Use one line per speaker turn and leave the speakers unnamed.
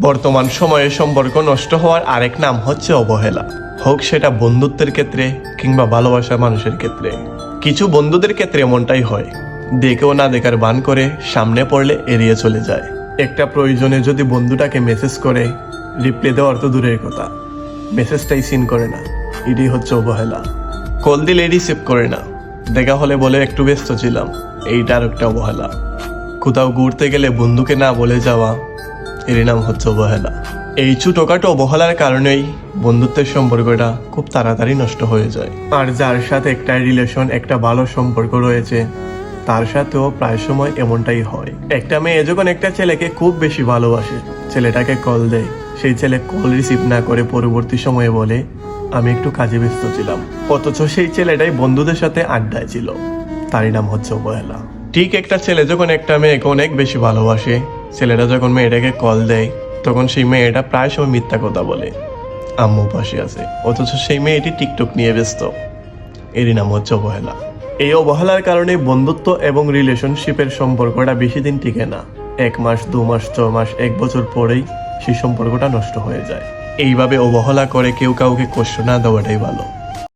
বর্তমান সময়ে সম্পর্ক নষ্ট হওয়ার আরেক নাম হচ্ছে অবহেলা, হোক সেটা বন্ধুত্বের ক্ষেত্রে কিংবা ভালোবাসা মানুষের ক্ষেত্রে। কিছু বন্ধুদের ক্ষেত্রে এমনটাই হয়, দেখেও না দেখার ভান করে সামনে পড়লে এড়িয়ে চলে যায়। একটা প্রয়োজনে যদি বন্ধুটাকে মেসেজ করে রিপ্লাই দেওয়ার তো দূরের কথা, মেসেজটাই সিন করে না, এটাই হচ্ছে অবহেলা। কল দিলে রিসিভ করে না, দেখা হলে বলে একটু ব্যস্ত ছিলাম, এইটা আর একটা অবহেলা। কোথাও ঘুরতে গেলে বন্ধুকে না বলে যাওয়া, এর নাম হচ্ছে অবহেলা। এই ছোটখাটো অবহেলার কারণেই বন্ধুত্বের সম্পর্কটা খুব তাড়াতাড়ি নষ্ট হয়ে যায়। আর যার সাথে একটা রিলেশন, একটা ভালো সম্পর্ক রয়েছে, তার সাথেও প্রায় সময় এমনটাই হয়। একটা মেয়ে যখন একটা ছেলেকে খুব বেশি ভালোবাসে, ছেলেটাকে কল দেয়, সেই ছেলে কল রিসিভ না করে পরবর্তী সময়ে বলে আমি একটু কাজে ব্যস্ত ছিলাম, অথচ সেই ছেলেটাই বন্ধুদের সাথে আড্ডায় ছিল, তারই নাম হচ্ছে অবহেলা। ঠিক একটা ছেলে যখন একটা মেয়েকে অনেক বেশি ভালোবাসে, ছেলেটা যখন মেয়েটাকে কল দেয়, তখন সেই মেয়েটা প্রায় সময় মিথ্যা কথা বলে আম্মু পাশে আছে, অথচ সেই মেয়েটি টিকটক নিয়ে ব্যস্ত, এরই নাম হচ্ছে অবহেলা। এই অবহেলার কারণে বন্ধুত্ব এবং রিলেশনশিপের সম্পর্কটা বেশি দিন টিকে না। 1 মাস, 2 মাস, 6 মাস, 1 বছর পরেই সেই সম্পর্কটা নষ্ট হয়ে যায়। এইভাবে অবহেলা করে কেউ কাউকে কষ্ট না দেওয়াটাই ভালো।